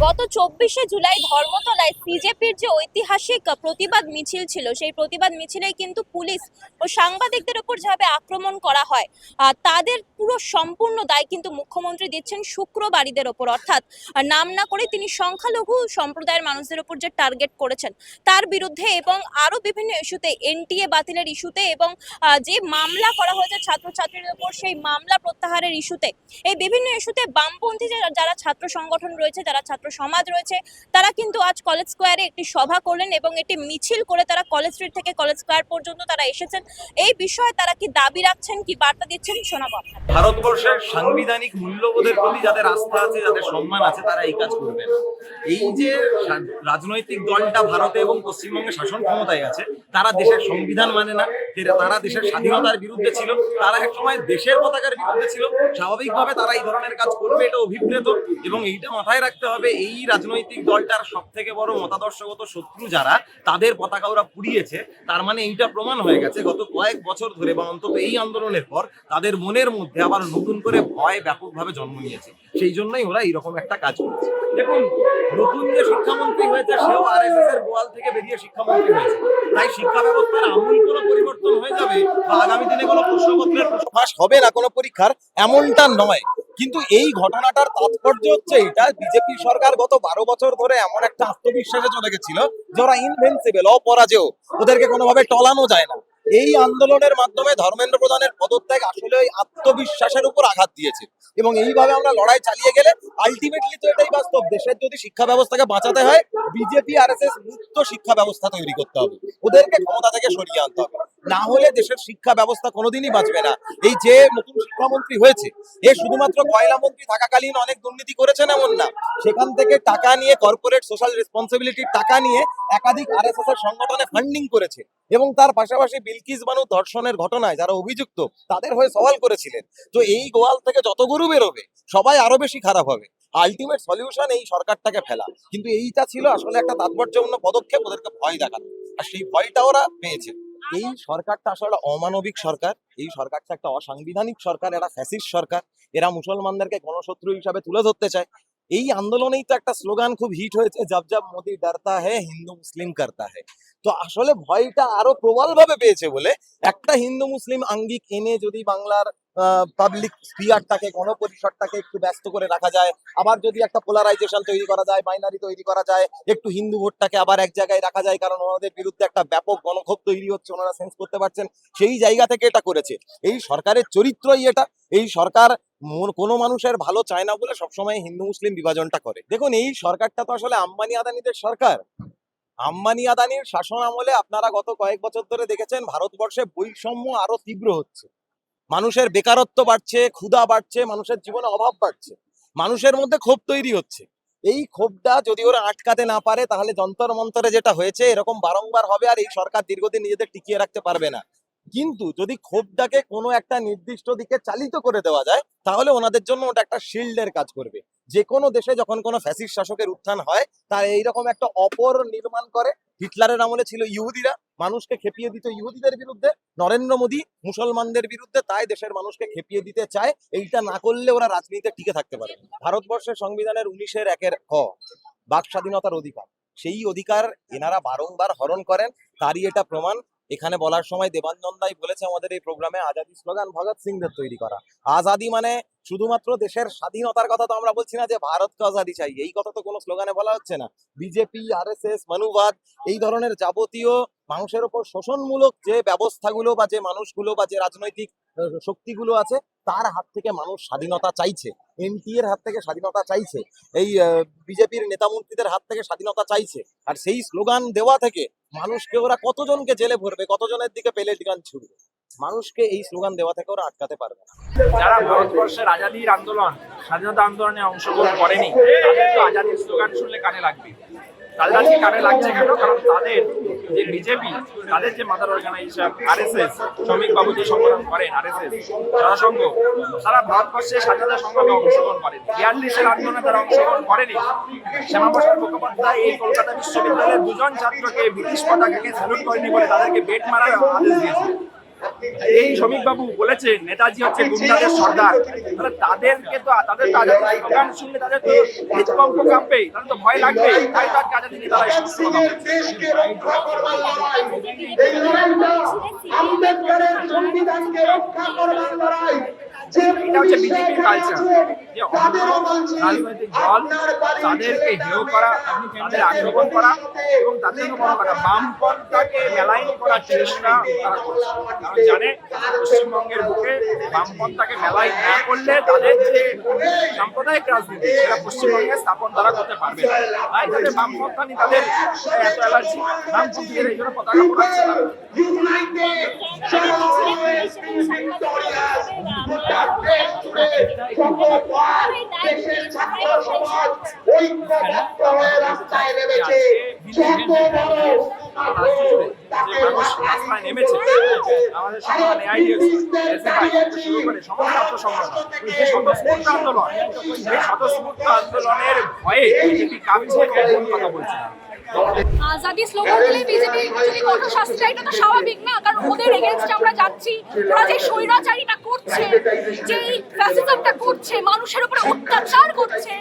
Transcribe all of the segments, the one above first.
গত 24শে জুলাই ধর্মতলায় সিজেপির যে ঐতিহাসিক প্রতিবাদ মিছিল ছিল, সেই প্রতিবাদ মিছিলেই কিন্তু পুলিশ ও সাংবাদিকদের উপর যেভাবে আক্রমণ করা হয়, তাদের পুরো সম্পূর্ণ দায় কিন্তু মুখ্যমন্ত্রী দিচ্ছেন শুক্রবারীদের ওপর। অর্থাৎ নাম না করে তিনি সংখ্যালঘু সম্প্রদায়ের মানুষদের উপর যে টার্গেট করেছেন তার বিরুদ্ধে এবং আরো বিভিন্ন ইস্যুতে, এনটিএ বাতিলের ইস্যুতে এবং যে মামলা করা হয়েছে ছাত্রছাত্রীদের উপর সেই মামলা প্রত্যাহারের ইস্যুতে, এই বিভিন্ন ইস্যুতে বামপন্থী যারা ছাত্র সংগঠন রয়েছে, যারা ছাত্র সমাজ রয়েছে, তারা কিন্তু আজ কলেজ স্কোয়ারে একটি সভা করলেন এবং একটি মিছিল করে তারা কলেজ স্ট্রিট থেকে কলেজ স্কোয়ার পর্যন্ত তারা এসেছেন। এই বিষয়ে তারা কি দাবি রাখছেন, কি বার্তা দিচ্ছেন, শোনাবো আপনাদের। ভারতবর্ষের সাংবিধানিক মূল্যবোধের প্রতি যাদের আস্থা আছে, যাদের সম্মান আছে, তারা এই কাজ করবেন। এই যে রাজনৈতিক দলটা ভারতে এবং পশ্চিমবঙ্গে শাসন ক্ষমতায় আছে, তারা দেশের সংবিধান মানে না, তারা দেশের স্বাধীনতার বিরুদ্ধে ছিল, তারা এক সময় দেশের পতাকার বিরুদ্ধে ছিল। স্বাভাবিকভাবে তারা এই ধরনের কাজ করবে, এটা অভিপ্রেত। এবং এইটা মাথায় রাখতে হবে, এই রাজনৈতিক দলটার সব থেকে বড় মতাদর্শগত শত্রু যারা, তাদের পতাকা ওরা পুড়িয়েছে। তার মানে এইটা প্রমাণ হয়ে গেছে গত কয়েক বছর ধরে, বা অন্তত এই আন্দোলনের পর তাদের মনের মধ্যে আবার নতুন করে ভয় ব্যাপকভাবে জন্ম নিয়েছে। সেই জন্যই ওরা এইরকম একটা কাজ করেছে। দেখুন, নতুন যে শিক্ষামন্ত্রী হয়েছে সেও আরএসএস এর গোয়াল থেকে বেরিয়ে শিক্ষামন্ত্রী হয়েছে। তাই শিক্ষা ব্যবস্থার আমূল কোনো পরিবর্তন হয়ে যাবে বা আগামী দিনে কোনো প্রশ্নপত্রের ফাঁস হবে না কোনো পরীক্ষার, এমনটা নয়। কিন্তু এই ঘটনাটার তাৎপর্য হচ্ছে এটা, বিজেপি সরকার গত 12 বছর ধরে এমন একটা আত্মবিশ্বাসে চলে গেছিল যে ওরা ইনভিনসিবল, অপরাজেয়, ওদেরকে কোনোভাবে টলানো যায় না। এই আন্দোলনের মাধ্যমে ধর্মেন্দ্র প্রধানের পদত্যাগ আসলে ওই আত্মবিশ্বাসের উপর আঘাত দিয়েছে। এবং এইভাবে আমরা লড়াই চালিয়ে গেলে আলটিমেটলি তো এটাই বাস্তব, দেশের যদি শিক্ষা ব্যবস্থাকে বাঁচাতে হয়, বিজেপি আরএসএস মুক্ত শিক্ষা ব্যবস্থা তৈরি করতে হবে, ওদেরকে ক্ষমতা থেকে সরিয়ে আনতে হবে। না হলে দেশের শিক্ষা ব্যবস্থা কোনোদিনই বাঁচবে না। এই যে নতুন শিক্ষামন্ত্রী হয়েছে, এ শুধুমাত্র কয়লা মন্ত্রী থাকাকালীন অনেক দুর্নীতি করেছেন এমন না, সেখান থেকে টাকা নিয়ে, কর্পোরেট সোশ্যাল রেসপন্সিবিলিটির টাকা নিয়ে একাধিক আরএসএস এর সংগঠনে ফান্ডিং করেছে। এবং তার পাশাপাশি বিলকিস বানু ধর্ষণের ঘটনায় যারা অভিযুক্ত, তাদের হয়ে সওয়াল করেছিলেন। তো এই গোয়াল থেকে যত গরু বেরোবে, সবাই আরো বেশি খারাপ হবে। আলটিমেট সলিউশন এই সরকারটাকে ফেলা। কিন্তু এইটা ছিল আসলে একটা তাৎপর্যপূর্ণ পদক্ষেপ, ওদেরকে ভয় দেখানো, আর সেই ভয়টা ওরা পেয়েছে। এই সরকারটা আসলে অমানবিক সরকার, এই সরকারটা একটা অসাংবিধানিক সরকার, এটা ফ্যাসিস্ট সরকার। এরা মুসলমানদেরকে গণশত্রু হিসাবে তুলে ধরতে চায়। এই আন্দোলনেই তো একটা স্লোগান খুব হিট হয়েছে, জব জব মোদি ডরতা হ্যায় হিন্দু মুসলিম করতা হ্যায়। তো আসলে ভয়টা আরো প্রবল ভাবে পেয়েছে বলে একটা হিন্দু মুসলিম আঙ্গিক এনে যদি বাংলার পাবলিক স্পিয়ারটাকে, গণপরিষদটাকে একটু ব্যস্ত করে রাখা যায়, আবার যদি একটা পোলারাইজেশন তৈরি করা যায়, বাইনারি তৈরি করা যায়, একটু হিন্দু ভোটটাকে আবার এক জায়গায় রাখা যায়, কারণ ওনাদের বিরুদ্ধে একটা ব্যাপক গণক্ষোভ তৈরি হচ্ছে, ওনারা সেন্স করতে পারছেন, সেই জায়গা থেকে এটা করেছে। এই সরকারের চরিত্রই এটা। এই সরকার কোনো মানুষের ভালো চায় না বলে সবসময় হিন্দু মুসলিম বিভাজনটা করে। দেখুন, এই সরকারটা তো আসলে আম্বানি আদানিদের সরকার। আম্বানি আদানির শাসন আমলে আপনারা গত কয়েক বছর ধরে দেখেছেন ভারতবর্ষে বৈষম্য আরো তীব্র হচ্ছে, মানুষের বেকারত্ব বাড়ছে, ক্ষুধা বাড়ছে, মানুষের জীবনে অভাব বাড়ছে, মানুষের মধ্যে ক্ষোভ তৈরি হচ্ছে। এই ক্ষোভটা যদি ওরা আটকাতে না পারে, তাহলে যন্তর মন্তরে যেটা হয়েছে এরকম বারংবার হবে, আর এই সরকার দীর্ঘদিন নিজেদের টিকিয়ে রাখতে পারবে না। কিন্তু যদি ক্ষোভটাকে কোনো একটা নির্দিষ্ট দিকে চালিত করে দেওয়া যায়, তাহলে ওনাদের জন্য ওটা একটা শিল্ডের কাজ করবে। যে কোনো দেশে যখন কোনো ফ্যাসিস্ট শাসকের উত্থান হয়, তার এইরকম একটা অপর নির্মাণ করে। হিটলারের আমলে ছিল ইহুদিরা, মানুষকে খেপিয়ে দিত ইহুদিদের বিরুদ্ধে। নরেন্দ্র মোদী মুসলমানদের বিরুদ্ধে, তাই দেশের মানুষকে খেপিয়ে দিতে চায়। এইটা না করলে ওরা রাজনীতিতে টিকে থাকতে পারে। ভারতবর্ষের সংবিধানের 19-এর ক, বাক স্বাধীনতার অধিকার, সেই অধিকার এনারা বারংবার হরণ করেন, তারই এটা প্রমাণ। এখানে বলার সময় দেবাঞ্জন দাই বলেছে আমাদের এই প্রোগ্রামে, আজাদি স্লোগান ভগৎ সিংদের তৈরি করা। আজাদি মানে শুধুমাত্র দেশের স্বাধীনতার কথা তো আমরা বলছি না, যে ভারতকে আজাদি চাই, এই কথা তো কোনো স্লোগানে বলা হচ্ছে না। বিজেপি, আরএসএস, মনুবাদ, এই ধরনের যাবতীয় মানুষের উপর শোষণমূলক যে ব্যবস্থাগুলো বা যে মানুষগুলো বা যে রাজনৈতিক শক্তিগুলো আছে, তার হাত থেকে মানুষ স্বাধীনতা চাইছে, এনটিএর হাত থেকে স্বাধীনতা চাইছে, এই বিজেপির নেতামন্ত্রীদের হাত থেকে স্বাধীনতা চাইছে। আর সেই স্লোগান দেওয়া থেকে মানুষকে ওরা কতজনকে জেলে ভরবে, কতজনের দিকে পেলেট গান ছুড়বে, মানুষকে এই স্লোগান দেওয়া থেকে ওরা আটকাতে পারবে না। যারা ভারতবর্ষের আজাদির আন্দোলন, স্বাধীনতা আন্দোলনে অংশগ্রহণ করেনি, তাদের তো আজাদির স্লোগান শুনলে কানে লাগবে। তাদের আজকে কানে লাগছে কেন? কারণ তাদের যে বিজেপি, তাদের যে মাদার অর্গানাইজেশন আরএসএস, শ্রমিক বাবু যে সংগঠন করেন আরএসএস জনসংঘ, তারা ভারতবর্ষের স্বাধীনতা সংগ্রামে অংশগ্রহণ করেনি। 42-এর আন্দোলনে তারা অংশগ্রহণ করেনি। শ্যামাপ্রসাদ মুখোপাধ্যায় এই কলকাতা বিশ্ববিদ্যালয়ের 2 জন ছাত্রকে ব্রিটিশ পতাকাকে স্যালুট করেনি বলে তাদেরকে বেট মারার আদেশ দিয়েছে। এই শ্রমিক বাবু বলেছে নেতাজি হচ্ছে গুন্ডাদের সর্দার, তাহলে তাদেরকে তো তাদের তো আজাদির স্লোগান শুনলে তাদের তো হৃদকম্প কাঁপবে, তাদের তো ভয় লাগবে, তাই তার আজাদি নিয়ে তারা এই সমস্ত কথা বলছে। দেশকে রক্ষা করবার লড়াই, এই লড়াইটা আম্বেদকরের সংবিধানকে রক্ষা করবার লড়াই। এটা হচ্ছে বিজেপির কালচার, যে অন্য রাজনৈতিক দল তাদেরকে হেয় করা, তাদের আক্রমণ করা এবং তাদের কোনো করা বামপন্থাকে মেলাইন করার চেষ্টা তারা করছে। কারণ জানে পশ্চিমবঙ্গের বুকে বামপন্থাকে মেলাইন না করলে তাদের যে সাম্প্রদায়িক রাজনীতি সেটা পশ্চিমবঙ্গে স্থাপন তারা করতে পারবে না। তাই তাদের বামপন্থা নিয়ে তাদের এত অ্যালার্জি, বামপন্থীদের এই জন্য পতাকা পোড়াচ্ছে তারা। দেশের ছাত্র সমাজ ঐক্যবদ্ধ হয়ে রাস্তায় নেমেছে। যত বড় রাস্তায় নেমেছে আমাদের সংগঠন AIDFC, SFI থেকে শুরু করে সমস্ত ছাত্র সংগঠন, এই স্বতঃস্ফূর্ত আন্দোলন, এই স্বতঃস্ফূর্ত আন্দোলনের ভয়ে বিজেপি কাঁপছে এবং কথা বলছে না। আজাদি স্লোগান দিলে বিজেপি যদি কঠোর শাস্তি চায় এটা তো স্বাভাবিক না, কারণ ওদের এগেইনস্টে আমরা যাচ্ছি। ওরা যে স্বৈরাচারীটা করছে, যে ফ্যাসিজমটা করছে, মানুষের উপরে অত্যাচার করছে,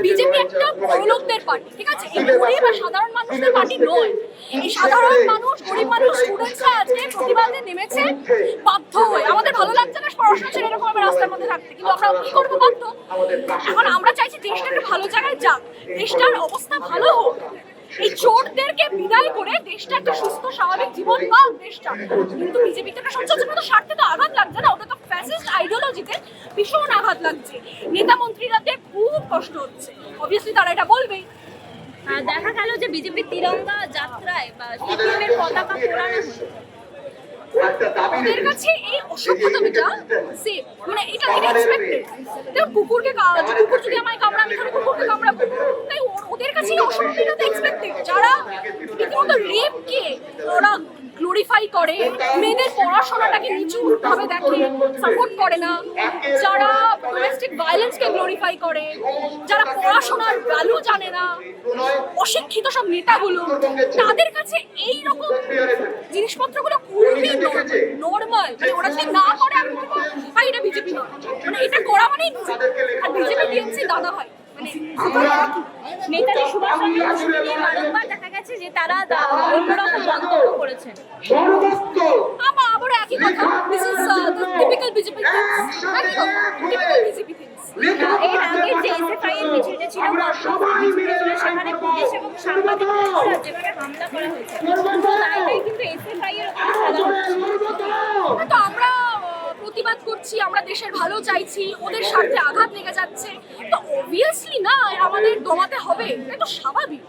বিজেপি একটা বড়লোকদের পার্টি, ঠিক আছে? এই গরিব আর সাধারণ মানুষদের পার্টি নয়। এই সাধারণ মানুষ, গরিব মানুষ, স্টুডেন্টসরা আজকে প্রতিবাদে নেমেছে বাধ্য হয়ে। আমাদের ভালো লাগছে না পড়াশোনা ছেড়ে এরকম আমরা রাস্তার মধ্যে থাকতে, কিন্তু আমরা কি করবো বাধ্য। এখন আমরা চাইছি দেশটা একটা ভালো জায়গায় যাক, দেশটার অবস্থা ভালো হোক, এই চোরদেরকে বিদায় করে দেশটা একটা সুস্থ স্বাভাবিক জীবন পাক দেশটা। কিন্তু বিজেপি তো সঞ্চালনের স্বার্থে তো আঘাত লাগছে না, ওদের তো ফ্যাসিস্ট আইডিওলজিতে ভীষণ আঘাত লাগছে। নেতা মন্ত্রীরাদের খুব কষ্ট হচ্ছে, অবভিয়াসলি তারা এটা বলবেই। দেখা গেল যে বিজেপির তিরঙ্গা যাত্রায় বা সিপিএমের পতাকা পোড়ানো হলো। ওদের কাছে এই অসভ্যতামিটা সেফ, মানে এটা এক্সপেক্টেড। দেখো কুকুরকে কুকুর যদি আমায় কামড়ায় আমি তাহলে কুকুরকে কামড়াবো, তাই ওদের কাছে এই অসভ্যতামিটা এক্সপেক্টেড। যারা রীতিমতো রেপকে ওরা গ্লোরিফাই করে, মেয়েদের পড়াশোনাটাকে নিচু ভাবে দেখে, সাপোর্ট করে না, যারা ডোমেস্টিক ভায়োলেন্সকে গ্লোরিফাই করে, যারা পড়াশোনার ভ্যালু জানে না, অশিক্ষিত সব নেতাগুলো, তাদের কাছে এই রকম জিনিসপত্রগুলো খুবই নর্মাল। মানে ওরা যদি না করে আমি বলবো ভাই এটা বিজেপি নয়, মানে এটা করা মানেই আর বিজেপি টিএমসি দাদা হয়। মানে নেতাজি সুভাষচন্দ্র বসুকে নিয়ে বারংবার দেখা গেছে যে তারা অন্যরকম মন্তব্য করেছেন। আমার আবারও একই কথা, this is typical BJP things, একই কথা, টিপিক্যাল বিজেপি থিংস। এর আগে যে এসএফআই এর মিছিলটা ছিল, সেখানে পুলিশ এবং সাংবাদিকদের উপর যেভাবে হামলা করা হয়েছে, তো তাই কিন্তু এসএফআই এর উপর ফেলা হচ্ছে। তো আমরা প্রতিবাদ করছি, আমরা দেশের ভালো চাইছি, ওদের স্বার্থে আঘাত লেগে যাচ্ছে, তো অবভিয়াসলি না আমাদের দমাতে হবে, এটা তো স্বাভাবিক।